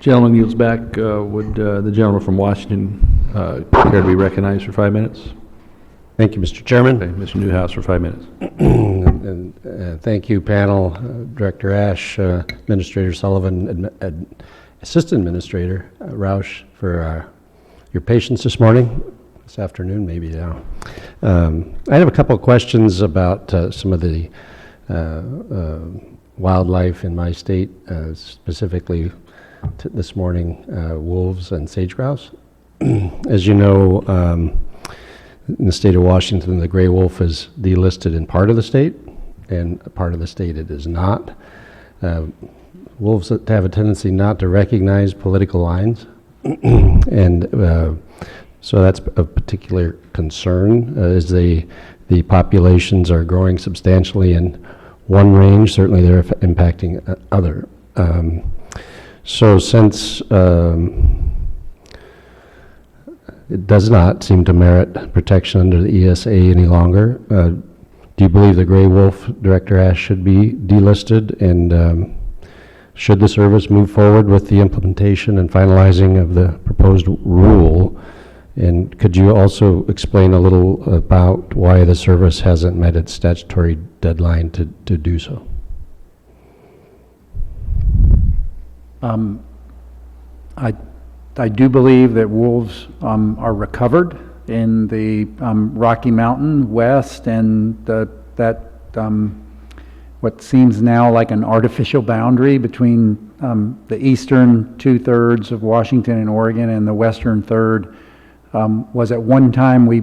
Gentleman yields back. Would the gentleman from Washington care to be recognized for 5 minutes? Thank you, Mr. Chairman. Okay, Mr. Newhouse for 5 minutes. and thank you, panel, Director Ashe, Administrator Sullivan, Assistant Administrator Roush, for your patience this morning, this afternoon maybe now. I have a couple of questions about some of the wildlife in my state, specifically this morning, wolves and sage grouse. As you know, in the state of Washington, the gray wolf is delisted in part of the state, and part of the state it is not. Wolves have a tendency not to recognize political lines, and so that's a particular concern, as the populations are growing substantially in one range. Certainly they're impacting other. So since it does not seem to merit protection under the ESA any longer, do you believe the gray wolf, Director Ashe, should be delisted? And should the service move forward with the implementation and finalizing of the proposed rule? And could you also explain a little about why the service hasn't met its statutory deadline to do so? I do believe that wolves are recovered in the Rocky Mountain West, and that what seems now like an artificial boundary between the eastern 2/3 of Washington and Oregon and the western third was at one time we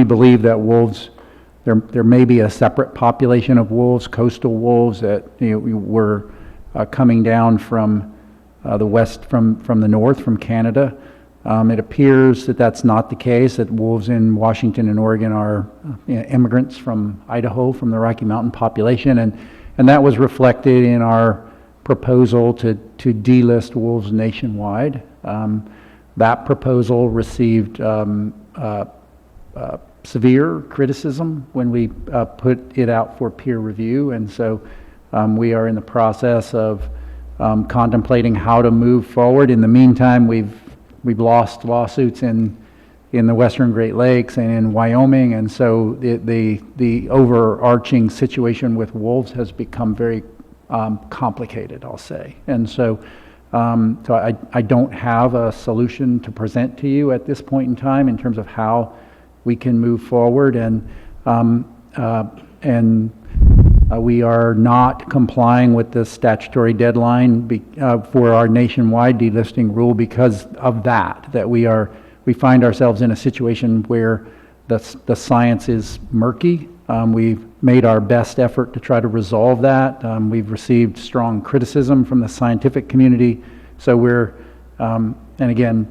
believe that wolves, there may be a separate population of wolves, coastal wolves, that were coming down from the west, from the north, from Canada. It appears that that's not the case, that wolves in Washington and Oregon are immigrants from Idaho, from the Rocky Mountain population, and that was reflected in our proposal to delist wolves nationwide. That proposal received severe criticism when we put it out for peer review, and so we are in the process of contemplating how to move forward. In the meantime, we've lost lawsuits in the Western Great Lakes and in Wyoming, and so the overarching situation with wolves has become very complicated, I'll say. And so I don't have a solution to present to you at this point in time in terms of how we can move forward, and we are not complying with the statutory deadline for our nationwide delisting rule because of that we find ourselves in a situation where the science is murky. We've made our best effort to try to resolve that. We've received strong criticism from the scientific community. So we're, and again,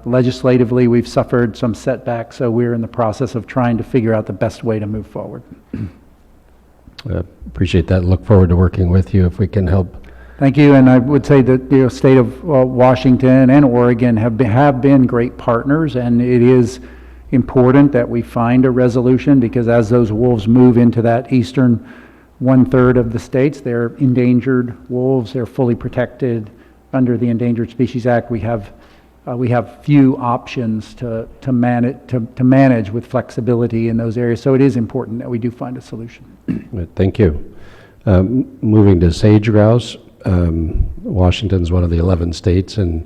legislatively, we've suffered some setbacks. So we're in the process of trying to figure out the best way to move forward. Appreciate that. Look forward to working with you if we can help. Thank you, and I would say that the state of Washington and Oregon have been great partners, and it is important that we find a resolution, because as those wolves move into that eastern 1/3 of the states, they're endangered wolves. They're fully protected under the Endangered Species Act. We have few options to manage with flexibility in those areas. So it is important that we do find a solution. Thank you. Moving to sage grouse, Washington's one of the 11 states, and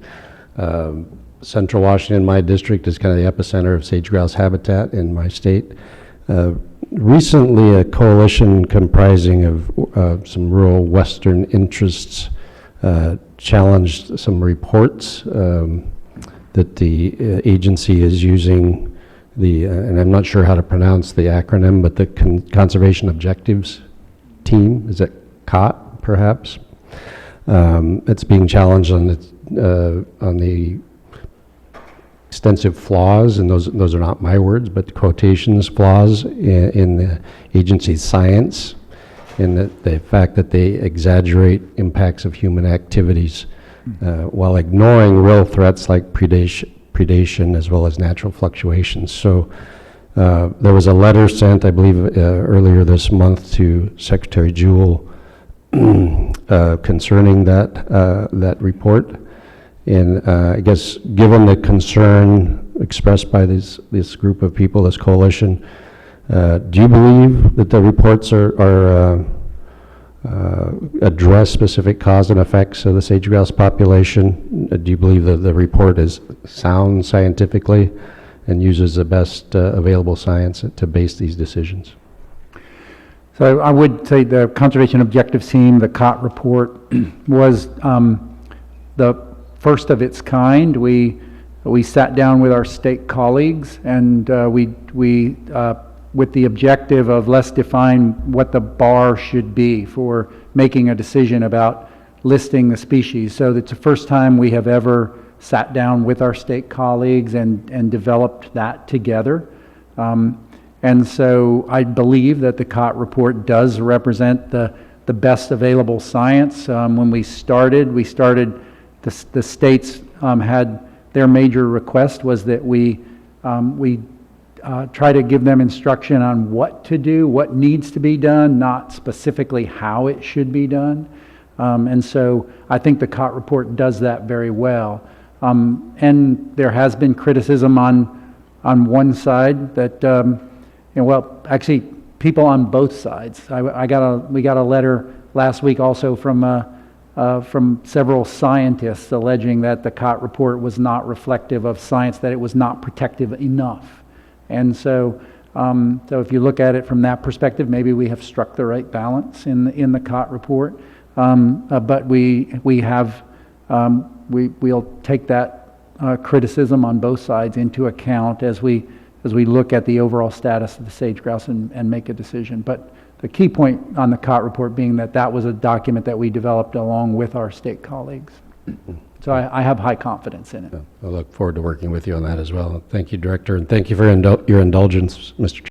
central Washington, my district, is kind of the epicenter of sage grouse habitat in my state. Recently, a coalition comprising of some rural western interests challenged some reports that the agency is using and I'm not sure how to pronounce the acronym, but the Conservation Objectives Team, is it COT perhaps? It's being challenged on the extensive flaws, and those are not my words, but quotations, flaws in the agency's science, in the fact that they exaggerate impacts of human activities while ignoring real threats like predation as well as natural fluctuations. So there was a letter sent, I believe, earlier this month to Secretary Jewell concerning that report. And I guess, given the concern expressed by this group of people, this coalition, do you believe that the reports address specific cause and effects of the sage grouse population? Do you believe that the report is sound scientifically and uses the best available science to base these decisions? So I would say the Conservation Objectives Team, the COT report, was the first of its kind. We sat down with our state colleagues, and we with the objective of, let's define what the bar should be for making a decision about listing the species. So it's the first time we have ever sat down with our state colleagues and developed that together. And so I believe that the COT report does represent the best available science. When we started, the states had their major request was that we try to give them instruction on what to do, what needs to be done, not specifically how it should be done. And so I think the COT report does that very well. And there has been criticism on one side that, well, actually, people on both sides. We got a letter last week also from several scientists alleging that the COT report was not reflective of science, that it was not protective enough. And so, if you look at it from that perspective, maybe we have struck the right balance in the COT report. But we'll take that criticism on both sides into account as we look at the overall status of the sage grouse and make a decision. But the key point on the COT report being that was a document that we developed along with our state colleagues. So I have high confidence in it. I look forward to working with you on that as well. Thank you, Director, and thank you for your indulgence, Mr. Chairman.